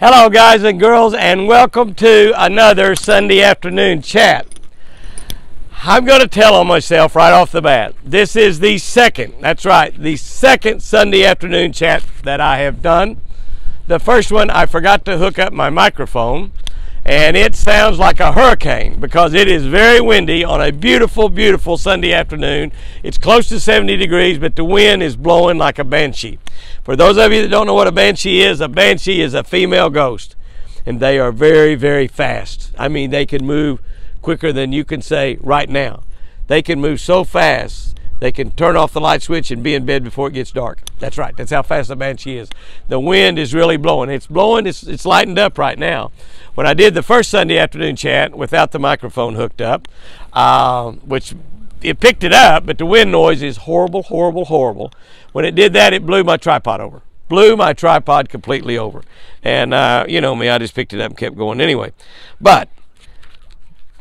Hello guys and girls, and welcome to another Sunday afternoon chat. I'm going to tell on myself right off the bat. This is the second, that's right, the second Sunday afternoon chat that I have done. The first one I forgot to hook up my microphone, and it sounds like a hurricane because it is very windy on a beautiful, beautiful Sunday afternoon. It's close to 70 degrees, but the wind is blowing like a banshee. For those of you that don't know what a banshee is a female ghost, and they are very, very fast. I mean, they can move quicker than you can say right now. They can move so fast, they can turn off the light switch and be in bed before it gets dark. That's right, that's how fast a banshee is. The wind is really blowing. It's blowing, it's lightened up right now. When I did the first Sunday afternoon chat without the microphone hooked up, which it picked it up, but the wind noise is horrible, horrible, horrible. When it did that, it blew my tripod over. Blew my tripod completely over. And you know me, I just picked it up and kept going anyway. But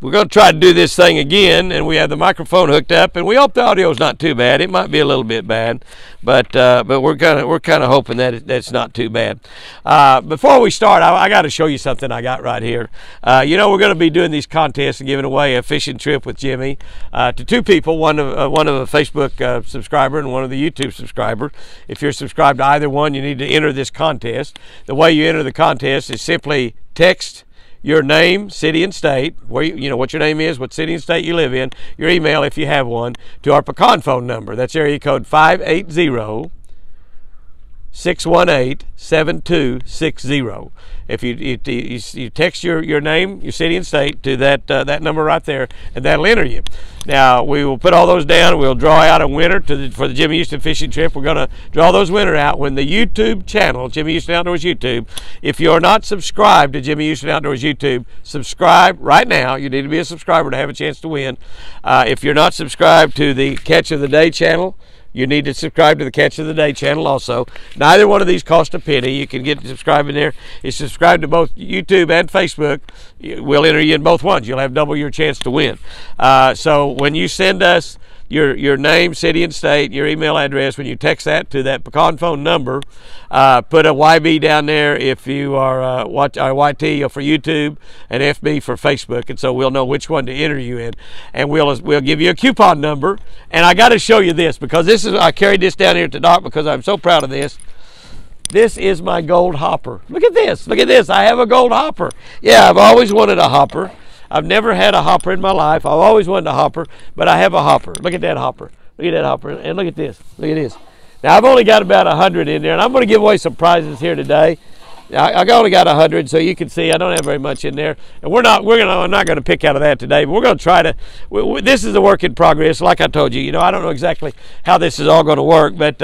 we're going to try to do this thing again, and we have the microphone hooked up, and we hope the audio is not too bad. It might be a little bit bad, but we're kind of hoping that it's not too bad. Before we start, I got to show you something I got right here. You know, we're going to be doing these contests and giving away a fishing trip with Jimmy to two people, one of a Facebook subscriber and one of the YouTube subscriber. If you're subscribed to either one, you need to enter this contest. The way you enter the contest is simply text your name, city and state, where you know what your name is, what city and state you live in, your email if you have one, to our pecan phone number. That's area code 580-618-7260. If you text your name, your city and state to that number right there, and that'll enter you. Now we will put all those down. We'll draw out a winner for the Jimmy Houston fishing trip. We're going to draw those winners out when the YouTube channel, Jimmy Houston Outdoors YouTube. If you're not subscribed to Jimmy Houston Outdoors YouTube, subscribe right now. You need to be a subscriber to have a chance to win. If you're not subscribed to the Catch of the Day channel, you need to subscribe to the Catch of the Day channel also. Neither one of these cost a penny. You can get subscribed in there. It's subscribed to both YouTube and Facebook. We'll enter you in both ones. You'll have double your chance to win. So when you send us your name, city, and state, your email address, when you text that to that pecan phone number, put a YB down there if you are YT for YouTube and FB for Facebook, and so we'll know which one to enter you in, and we'll give you a coupon number. And I got to show you this because I carried this down here to Doc because I'm so proud of this. This is my gold hopper. Look at this. Look at this. I have a gold hopper. Yeah, I've always wanted a hopper. I've never had a hopper in my life. I've always wanted a hopper, but I have a hopper. Look at that hopper. Look at that hopper. And look at this. Look at this. Now, I've only got about 100 in there, and I'm going to give away some prizes here today. I only got 100, so you can see I don't have very much in there. And I'm not going to pick out of that today, but we're going to try to. This is a work in progress. Like I told you, I don't know exactly how this is all going to work, but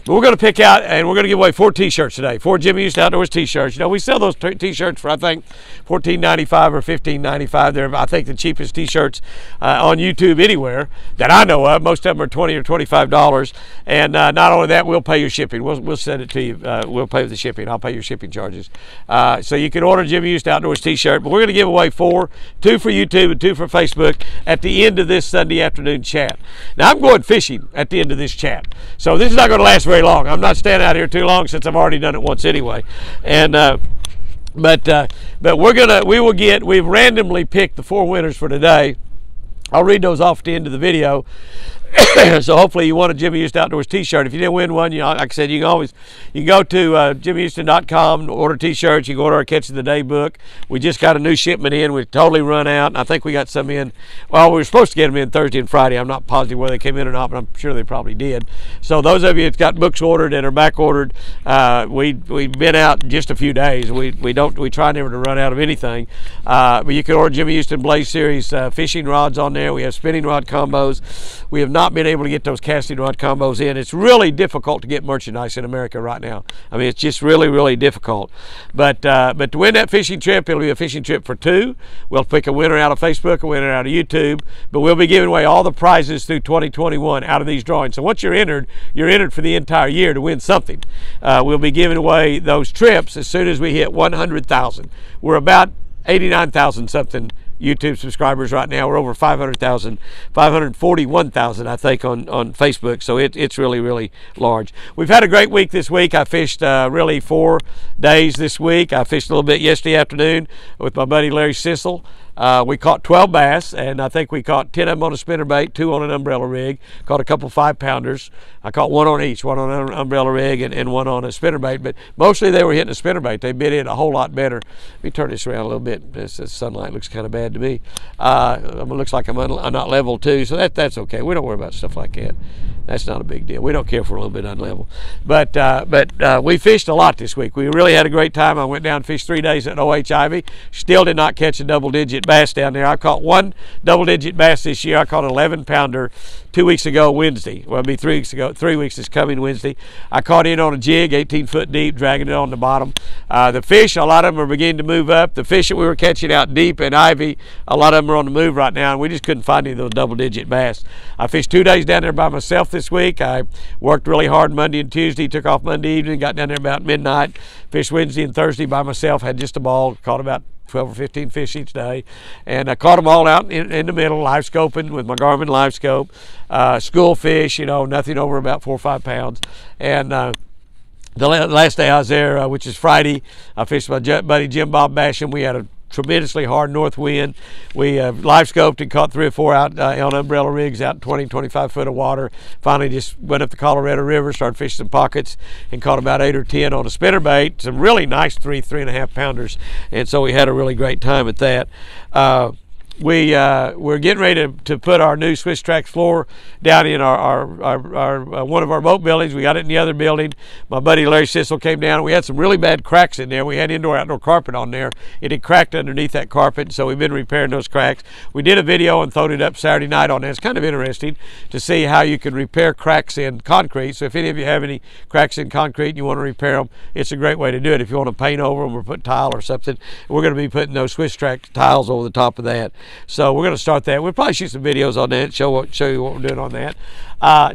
we're going to pick out, and we're going to give away 4 T-shirts today. 4 Jimmy Houston Outdoors T-shirts. We sell those T-shirts for, I think, $14.95 or $15.95. They're, I think, the cheapest T-shirts on YouTube anywhere that I know of. Most of them are $20 or $25. And not only that, we'll pay your shipping. We'll send it to you. We'll pay for the shipping. I'll pay your shipping charges. So you can order Jimmy Houston Outdoors T-shirt. But we're going to give away 4, 2 for YouTube and 2 for Facebook at the end of this Sunday afternoon chat. Now, I'm going fishing at the end of this chat. So this is not going to last very long. I'm not standing out here too long since I've already done it once anyway. And but we've randomly picked the 4 winners for today. I'll read those off at the end of the video. So hopefully you want a Jimmy Houston Outdoors T-shirt. If you didn't win one, like I said, you can go to jimmyhouston.com, order T-shirts. You can order our Catch of the Day book. We just got a new shipment in. We totally run out, and I think we got some in. Well, we were supposed to get them in Thursday and Friday. I'm not positive whether they came in or not, but I'm sure they probably did. So those of you that's got books ordered and are back ordered, we've been out just a few days. We try never to run out of anything. But you can order Jimmy Houston Blaze Series fishing rods on there. We have spinning rod combos. We have not been able to get those casting rod combos in. It's really difficult to get merchandise in America right now. I mean, it's just really, really difficult. But to win that fishing trip, it'll be a fishing trip for 2. We'll pick a winner out of Facebook, a winner out of YouTube, but we'll be giving away all the prizes through 2021 out of these drawings. So once you're entered for the entire year to win something. We'll be giving away those trips as soon as we hit 100,000. We're about 89,000 something YouTube subscribers right now. We're over 500,000, 541,000, I think, on Facebook. So it's really, really large. We've had a great week this week. I fished really 4 days this week. I fished a little bit yesterday afternoon with my buddy Larry Sissel. We caught 12 bass, and I think we caught 10 of them on a spinnerbait, 2 on an umbrella rig. Caught a couple 5-pounders. I caught 1 on each, 1 on an umbrella rig and 1 on a spinnerbait. But mostly they were hitting a spinnerbait. They bit in a whole lot better. Let me turn this around a little bit. This sunlight looks kind of bad to me. It looks like I'm not level too, so that's okay. We don't worry about stuff like that. That's not a big deal. We don't care if we're a little bit unlevel. But we fished a lot this week. We really had a great time. I went down and fished 3 days at OH Ivy. Still did not catch a double-digit bass down there. I caught 1 double-digit bass this year. I caught an 11-pounder 2 weeks ago Wednesday. Well, it'll be 3 weeks ago. 3 weeks is coming Wednesday. I caught in on a jig, 18 foot deep, dragging it on the bottom. The fish, a lot of them are beginning to move up. The fish that we were catching out deep in Ivy, a lot of them are on the move right now, and we just couldn't find any of those double-digit bass. I fished 2 days down there by myself this week. I worked really hard Monday and Tuesday, took off Monday evening, got down there about midnight, fished Wednesday and Thursday by myself, had just a ball, caught about 12 or 15 fish each day, and I caught them all out in the middle, live scoping with my Garmin live scope, school fish, nothing over about 4 or 5 pounds. And the last day I was there, which is Friday, I fished with my buddy Jim Bob Basham. We had a tremendously hard north wind. We live scoped and caught 3 or 4 out on umbrella rigs out in 20, 25 foot of water. Finally just went up the Colorado River, started fishing some pockets, and caught about 8 or 10 on a spinnerbait, some really nice 3.5 pounders. And so we had a really great time at that. We're getting ready to put our new Swisstrax Floor down in our one of our boat buildings. We got it in the other building. My buddy Larry Sissel came down. We had some really bad cracks in there. We had indoor-outdoor carpet on there. It had cracked underneath that carpet, so we've been repairing those cracks. We did a video and throwed it up Saturday night on that. It's kind of interesting to see how you can repair cracks in concrete. So if any of you have any cracks in concrete and you want to repair them, it's a great way to do it. If you want to paint over them or put tile or something, we're going to be putting those Swisstrax tiles over the top of that. So we're going to start that. We'll probably shoot some videos on that, show you what we're doing on that.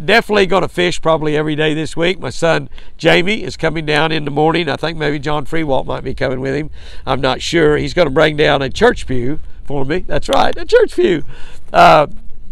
Definitely going to fish probably every day this week. My son Jamie is coming down in the morning. I think maybe John Freewalt might be coming with him. I'm not sure. He's going to bring down a church pew for me. That's right, a church pew.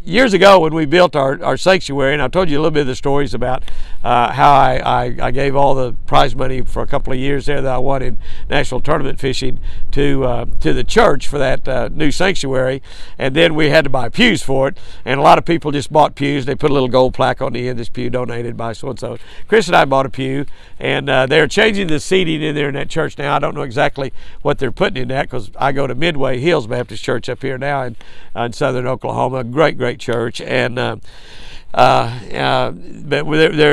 Years ago when we built our sanctuary, and I've told you a little bit of the stories about how I gave all the prize money for a couple of years there that I won in national tournament fishing to the church for that new sanctuary, and then we had to buy pews for it, and a lot of people just bought pews. They put a little gold plaque on the end, this pew donated by so-and-so. Chris and I bought a pew, and they're changing the seating in there in that church now. I don't know exactly what they're putting in that because I go to Midway Hills Baptist Church up here now in southern Oklahoma. Great church, and but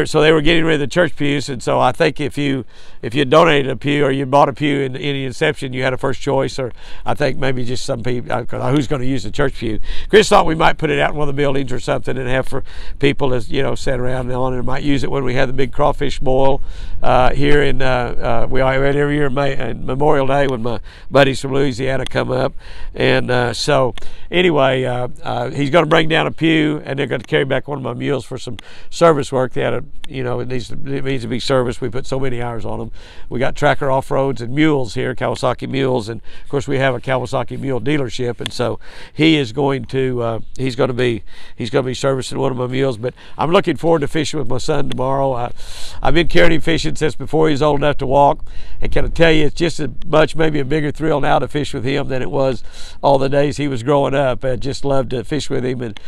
so they were getting rid of the church pews, and so I think if you donated a pew or you bought a pew in the inception, you had a first choice, or I think maybe just some people, who's going to use the church pew. Chris thought we might put it out in one of the buildings or something and have for people to sit around on it, and might use it when we have the big crawfish boil here in we have it every year in Memorial Day when my buddies from Louisiana come up, and so anyway, he's going to bring down a pew, and they're going to carry back one of my mules for some service work. They had it needs to be serviced. We put so many hours on them. We got Tracker Off-Roads and mules here, Kawasaki mules, and of course we have a Kawasaki mule dealership, and so he is going to he's going to be servicing one of my mules. But I'm looking forward to fishing with my son tomorrow. I've been carrying him fishing since before he was old enough to walk, and can I tell you, it's just as much, maybe a bigger thrill now to fish with him than it was all the days he was growing up. I just love to fish with him, and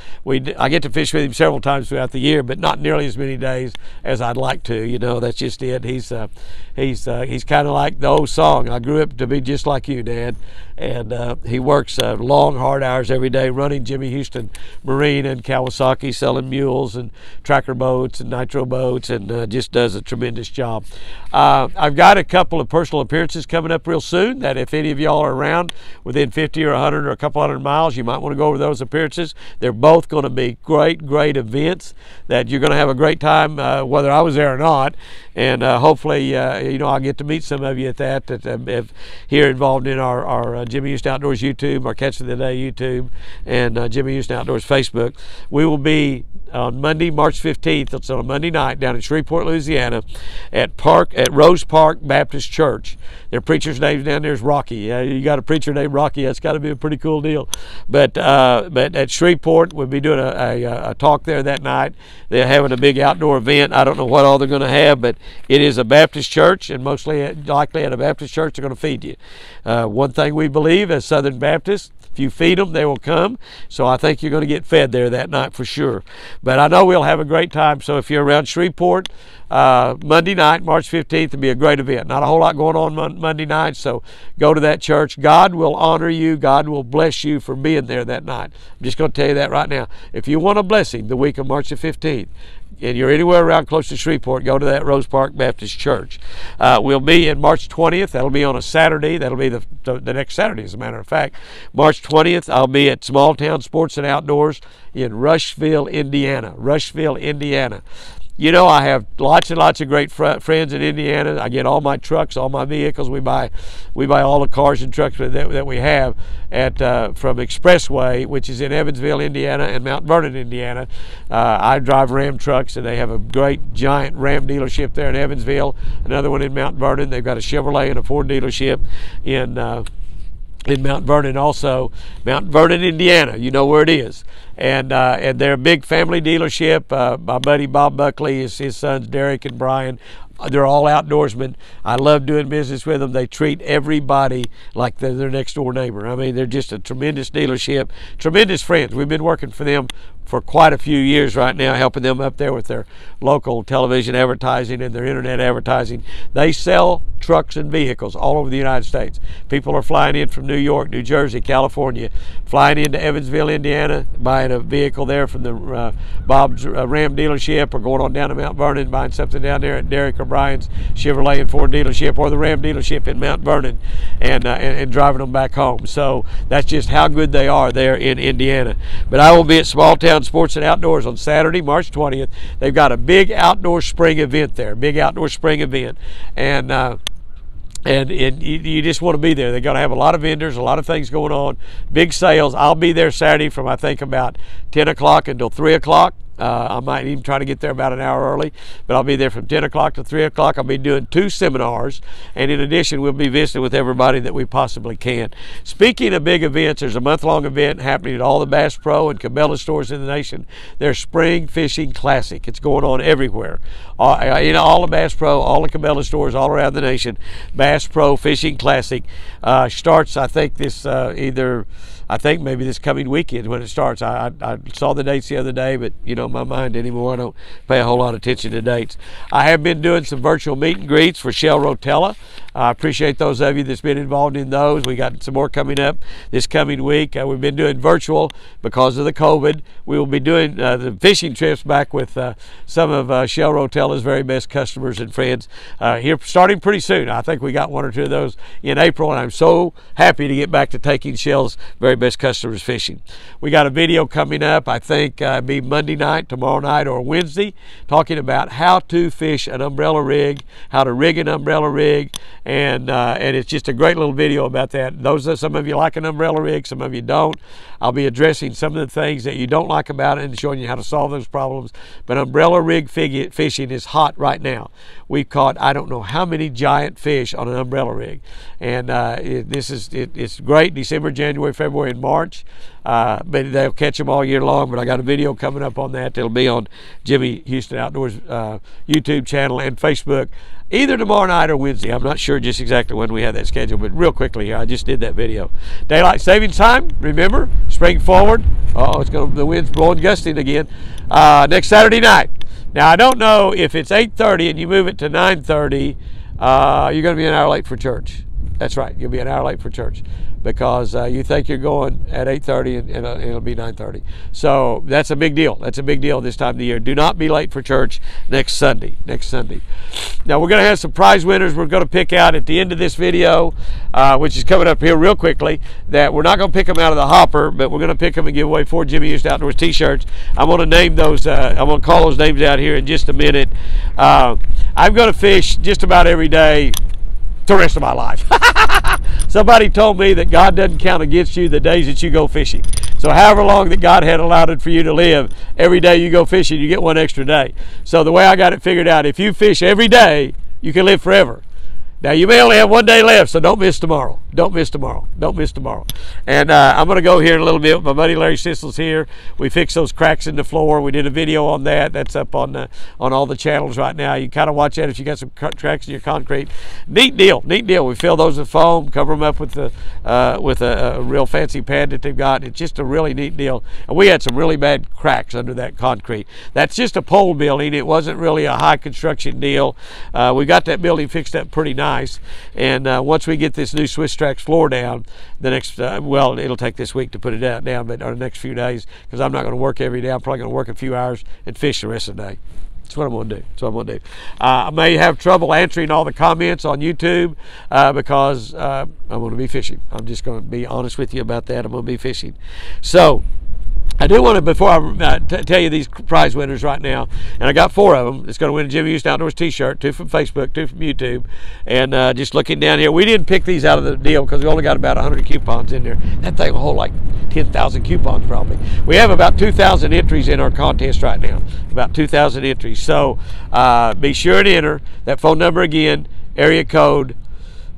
I get to fish with him several times throughout the year, but not nearly as many days as I'd like to. That's just it. He's kind of like the old song, I grew up to be just like you, Dad. And he works long, hard hours every day running Jimmy Houston Marine and Kawasaki, selling mules and tracker boats and nitro boats, and just does a tremendous job. I've got a couple of personal appearances coming up real soon that if any of y'all are around within 50 or 100 or a couple hundred miles, you might want to go over those appearances. They're both going to be great events that you're going to have a great time whether I was there or not, and hopefully I'll get to meet some of you at that here involved in our Jimmy Houston Outdoors YouTube, our Catch of the Day YouTube, and Jimmy Houston Outdoors Facebook. We will be on Monday, March 15th. It's on a Monday night down in Shreveport, Louisiana, at Rose Park Baptist Church. Their preacher's name down there is Rocky. You got a preacher named Rocky. That's got to be a pretty cool deal. But at Shreveport, we'll be doing a talk there that night. They're having a big outdoor event. I don't know what all they're going to have, but it is a Baptist church, and mostly likely at a Baptist church they're going to feed you. One thing we believe as Southern Baptists, if you feed them, they will come. So I think you're going to get fed there that night for sure. But I know we'll have a great time. So if you're around Shreveport, Monday night, March 15th, will be a great event. Not a whole lot going on Monday night, so go to that church. God will honor you. God will bless you for being there that night. I'm just going to tell you that right now. If you want a blessing the week of March the 15th, and you're anywhere around close to Shreveport, go to that Rose Park Baptist Church. We'll be in March 20th. That'll be on a Saturday. That'll be the next Saturday, as a matter of fact. March 20th, I'll be at Small Town Sports and Outdoors in Rushville, Indiana. Rushville, Indiana. You know, I have lots and lots of great friends in Indiana. I get all my trucks, all my vehicles. We buy all the cars and trucks that we have from Expressway, which is in Evansville, Indiana, and Mount Vernon, Indiana. I drive Ram trucks, and they have a great giant Ram dealership there in Evansville. Another one in Mount Vernon. They've got a Chevrolet and a Ford dealership in Mount Vernon also. Mount Vernon, Indiana, you know where it is. And they're a big family dealership. My buddy Bob Buckley, his sons Derek and Brian, they're all outdoorsmen. I love doing business with them. They treat everybody like they're their next door neighbor. I mean, they're just a tremendous dealership, tremendous friends. We've been working for them for quite a few years right now, helping them up there with their local television advertising and their internet advertising. They sell trucks and vehicles all over the United States. People are flying in from New York, New Jersey, California, flying into Evansville, Indiana, buying a vehicle there from the Bob's Ram dealership, or going on down to Mount Vernon, buying something down there at Derek or Brian's Chevrolet and Ford dealership, or the Ram dealership in Mount Vernon, and driving them back home. So that's just how good they are there in Indiana. But I will be at Small Town Sports and Outdoors on Saturday, March 20th. They've got a big outdoor spring event there, and you just want to be there. They're going to have a lot of vendors, a lot of things going on, big sales. I'll be there Saturday from I think about 10 o'clock until 3 o'clock. I might even try to get there about an hour early, but I'll be there from 10 o'clock to 3 o'clock. I'll be doing 2 seminars, and in addition, we'll be visiting with everybody that we possibly can. Speaking of big events, there's a month-long event happening at all the Bass Pro and Cabela stores in the nation. Their Spring Fishing Classic. It's going on everywhere. All the Bass Pro, all the Cabela stores all around the nation. Bass Pro Fishing Classic starts, I think, maybe this coming weekend when it starts. I saw the dates the other day, but you know, my mind anymore, I don't pay a whole lot of attention to dates. I have been doing some virtual meet and greets for Shell Rotella. I appreciate those of you that's been involved in those. We got some more coming up this coming week. We've been doing virtual because of the COVID. We will be doing the fishing trips back with some of Shell Rotella's very best customers and friends here starting pretty soon. I think we got 1 or 2 of those in April, and I'm so happy to get back to taking Shell's very best customers fishing. We got a video coming up, I think be Monday night, tomorrow night, or Wednesday, talking about how to fish an umbrella rig, how to rig an umbrella rig, and it's just a great little video about that. Some of you like an umbrella rig, some of you don't. I'll be addressing some of the things that you don't like about it and showing you how to solve those problems. But umbrella rig fishing is hot right now. We've caught I don't know how many giant fish on an umbrella rig, and it's great. December, January, February, and March. But they'll catch them all year long. But I got a video coming up on that. It'll be on Jimmy Houston Outdoors YouTube channel and Facebook, either tomorrow night or Wednesday. I'm not sure just exactly when we have that scheduled, but real quickly here, I just did that video. Daylight savings time, remember, spring forward. The wind's blowing gusting again. Next Saturday night. Now, I don't know if it's 8:30 and you move it to 9:30, you're going to be an hour late for church. That's right, you'll be an hour late for church because you think you're going at 8:30 and it'll be 9:30. So that's a big deal. That's a big deal this time of the year. Do not be late for church next Sunday. Now, we're going to have some prize winners we're going to pick out at the end of this video, which is coming up here real quickly, that we're not going to pick them out of the hopper, but we're going to pick them and give away 4 Jimmy Houston Outdoors t-shirts. I'm going to name those, I'm going to call those names out here in just a minute. I'm going to fish just about every day the rest of my life. Somebody told me that God doesn't count against you the days that you go fishing. So however long that God had allowed it for you to live, every day you go fishing, you get one extra day. So the way I got it figured out, if you fish every day, you can live forever. Now, you may only have one day left, so don't miss tomorrow. Don't miss tomorrow. Don't miss tomorrow. And I'm going to go here in a little bit. My buddy Larry Sissel's here. We fixed those cracks in the floor. We did a video on that. That's up on all the channels right now. You kind of watch that if you got some cracks in your concrete. Neat deal. Neat deal. We fill those with foam, cover them up with a real fancy pad that they've got. It's just a really neat deal. And we had some really bad cracks under that concrete. That's just a pole building. It wasn't really a high construction deal. We got that building fixed up pretty nice. And once we get this new Swisstrax floor down, the next well, it'll take this week to put it down, but the next few days, because I'm not going to work every day. I'm probably going to work a few hours and fish the rest of the day. That's what I'm going to do. That's what I'm going to do. I may have trouble answering all the comments on YouTube because I'm going to be fishing. I'm just going to be honest with you about that. I'm going to be fishing. So I do want to, before I tell you these prize winners right now, and I got 4 of them. It's going to win a Jimmy Houston Outdoors t-shirt, 2 from Facebook, 2 from YouTube. And just looking down here, we didn't pick these out of the deal because we only got about 100 coupons in there. That thing will hold like 10,000 coupons probably. We have about 2,000 entries in our contest right now, about 2,000 entries. So be sure to enter. That phone number again, area code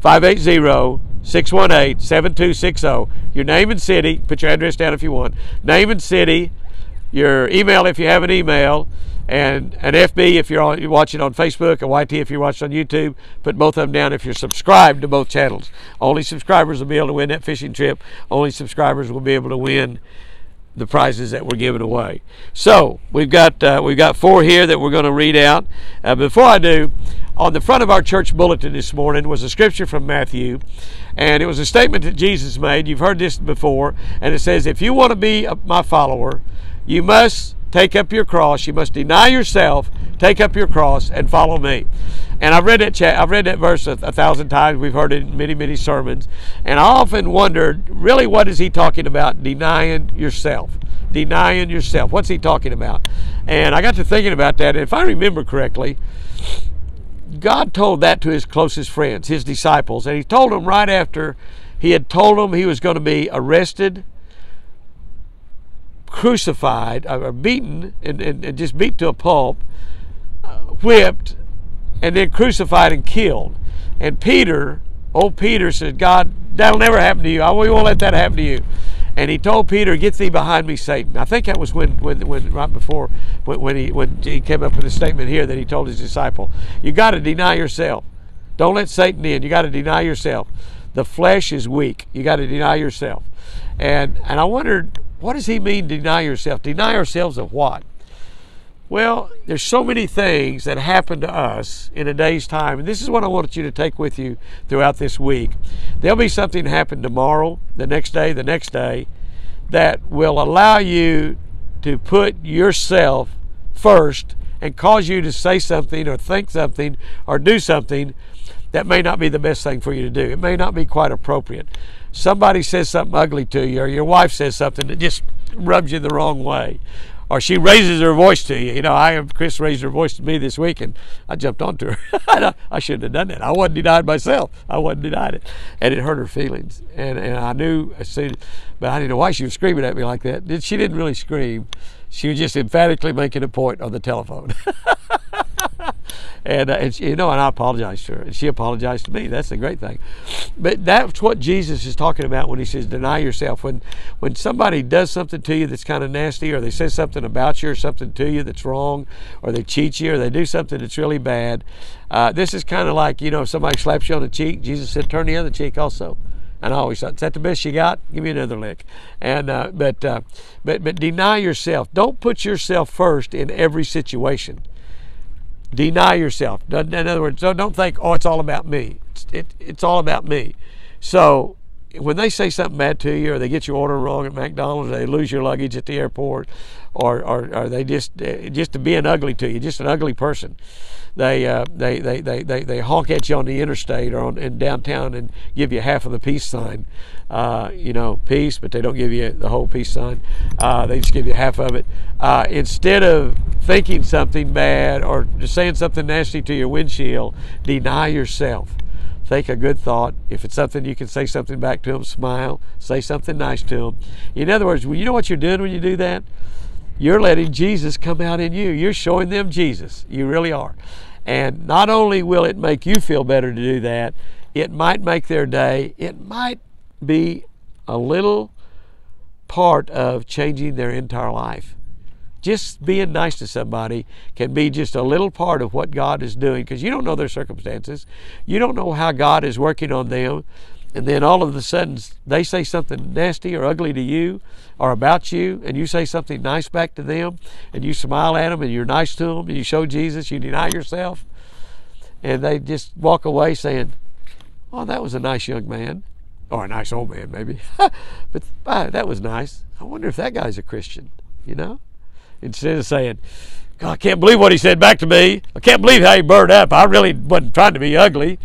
580-618-7260. Your name and city. Put your address down if you want. Name and city. Your email if you have an email. And an FB if you're watching on Facebook. A YT if you're watching on YouTube. Put both of them down if you're subscribed to both channels. Only subscribers will be able to win that fishing trip. Only subscribers will be able to win the prizes that we're giving away. So we've got 4 here that we're going to read out. Before I do, on the front of our church bulletin this morning was a scripture from Matthew, and it was a statement that Jesus made. You've heard this before, and it says, if you want to be my follower, you must take up your cross. You must deny yourself, take up your cross, and follow me. And I've read that verse 1,000 times. We've heard it in many, many sermons. And I often wondered, really, what is he talking about? Denying yourself. Denying yourself. What's he talking about? And I got to thinking about that. And if I remember correctly, God told that to his closest friends, his disciples. And he told them right after he had told them he was going to be arrested, crucified, or beaten, and just beat to a pulp, whipped, and then crucified and killed. And Peter, old Peter, said, God, that'll never happen to you. We won't let that happen to you. And he told Peter, get thee behind me, Satan. I think that was when right before when he came up with a statement here that he told his disciple. You got to deny yourself. Don't let Satan in. You got to deny yourself. The flesh is weak. You got to deny yourself. And I wondered, what does he mean, deny yourself? Deny ourselves of what? Well, there's so many things that happen to us in a day's time, and this is what I want you to take with you throughout this week. There'll be something happen tomorrow, the next day, that will allow you to put yourself first and cause you to say something or think something or do something that may not be the best thing for you to do. It may not be quite appropriate. Somebody says something ugly to you, or your wife says something that just rubs you the wrong way. Or she raises her voice to you. You know, Chris raised her voice to me this week, and I jumped onto her. I shouldn't have done that. I wasn't denied myself. I wasn't denied it. And it hurt her feelings. And I knew as soon, but I didn't know why she was screaming at me like that. She didn't really scream. She was just emphatically making a point on the telephone. And you know, and I apologized to her, and she apologized to me. That's the great thing. But that's what Jesus is talking about when he says deny yourself. When somebody does something to you that's kind of nasty, or they say something about you or something to you that's wrong, or they cheat you, or they do something that's really bad, this is kind of like, you know, if somebody slaps you on the cheek, Jesus said turn the other cheek also. And I always thought, is that the best you got? Give me another lick. And but deny yourself. Don't put yourself first in every situation. Deny yourself. In other words, don't think, oh, it's all about me. It's all about me. So when they say something bad to you, or they get your order wrong at McDonald's, or they lose your luggage at the airport, or they just being ugly to you, just an ugly person. They honk at you on the interstate or in downtown and give you half of the peace sign. You know, peace, but they don't give you the whole peace sign. They just give you half of it. Instead of thinking something bad or just saying something nasty to your windshield, deny yourself. think a good thought. If it's something you can say something back to them, smile, say something nice to them. In other words, you know what you're doing when you do that? You're letting Jesus come out in you. You're showing them Jesus. You really are. And not only will it make you feel better to do that, it might make their day. It might be a little part of changing their entire life. Just being nice to somebody can be just a little part of what God is doing, because you don't know their circumstances. You don't know how God is working on them. And then all of a sudden they say something nasty or ugly to you or about you, and you say something nice back to them, and you smile at them and you're nice to them and you show Jesus, you deny yourself, and they just walk away saying, oh, that was a nice young man, or a nice old man maybe. But that was nice. I wonder if that guy's a Christian, you know? Instead of saying, God, I can't believe what he said back to me. I can't believe how he burned up. I really wasn't trying to be ugly.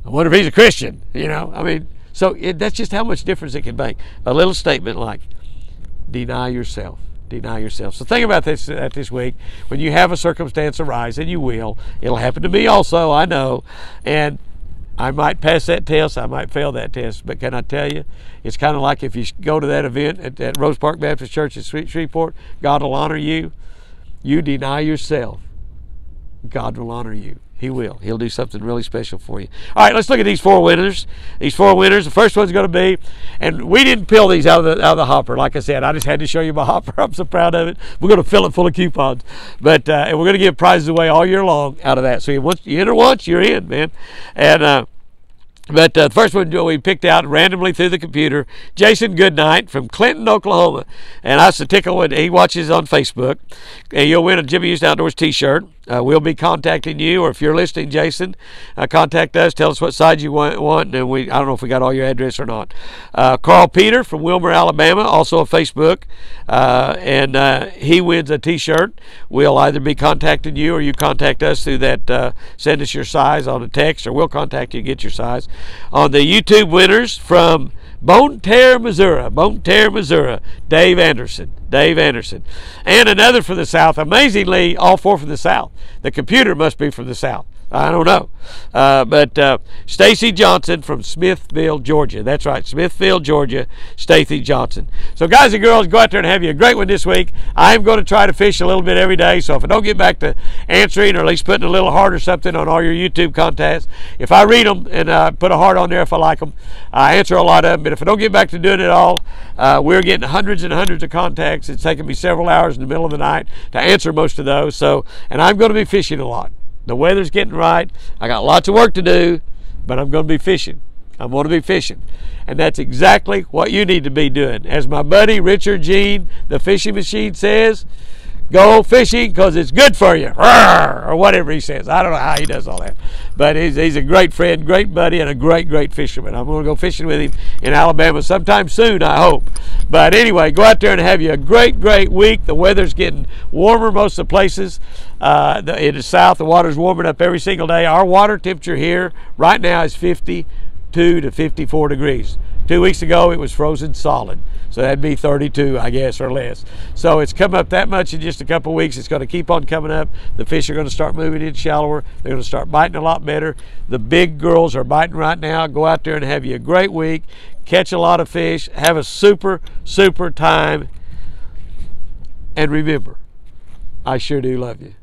I wonder if he's a Christian, you know? I mean, so that's just how much difference it can make. A little statement like, deny yourself. Deny yourself. So think about this week. When you have a circumstance arise, and you will, it'll happen to me also, I know. And I might pass that test, I might fail that test, but can I tell you, it's kind of like if you go to that event at Rose Park Baptist Church in Shreveport, God will honor you. You deny yourself, God will honor you. He will. He'll do something really special for you. All right, let's look at these 4 winners. These 4 winners. The first one's going to be, and we didn't peel these out of the hopper. Like I said, I just had to show you my hopper. I'm so proud of it. We're going to fill it full of coupons, but and we're going to give prizes away all year long out of that. So you enter once, you're in, man. And but the first one we picked out randomly through the computer, Jason Goodnight from Clinton, Oklahoma. And I was a tickle when he watches on Facebook. And you'll win a Jimmy Used Outdoors t-shirt. We'll be contacting you, or if you're listening, Jason, contact us. Tell us what size you want. And I don't know if we got all your address or not. Carl Peter from Wilmer, Alabama, also on Facebook. And he wins a t-shirt. We'll either be contacting you, or you contact us through that. Send us your size on a text, or we'll contact you and get your size. On the YouTube winners from Bone Terre, Missouri, Dave Anderson. And another from the South. Amazingly, all 4 from the South. The computer must be from the South. I don't know. But Stacy Johnson from Smithville, Georgia. That's right, Smithville, Georgia, Stacy Johnson. So guys and girls, go out there and have you a great one this week. I'm going to try to fish a little bit every day, so if I don't get back to answering, or at least putting a little heart or something on all your YouTube contests, if I read them and put a heart on there if I like them, I answer a lot of them. But if I don't get back to doing it all, we're getting hundreds and hundreds of contacts. It's taken me several hours in the middle of the night to answer most of those. So, and I'm going to be fishing a lot. The weather's getting right. I got lots of work to do, but I'm going to be fishing. I'm going to be fishing. And that's exactly what you need to be doing. As my buddy Richard Jean, the fishing machine, says, go fishing because it's good for you. Or whatever he says. I don't know how he does all that. But he's a great friend, great buddy, and a great fisherman. I'm going to go fishing with him in Alabama sometime soon, I hope. But anyway, go out there and have you a great week. The weather's getting warmer most of the places. In the south, the water's warming up every single day. Our water temperature here right now is 52 to 54 degrees. 2 weeks ago, it was frozen solid. So that'd be 32, I guess, or less. So it's come up that much in just a couple of weeks. It's going to keep on coming up. The fish are going to start moving in shallower. They're going to start biting a lot better. The big girls are biting right now. Go out there and have you a great week. Catch a lot of fish. Have a super time. And remember, I sure do love you.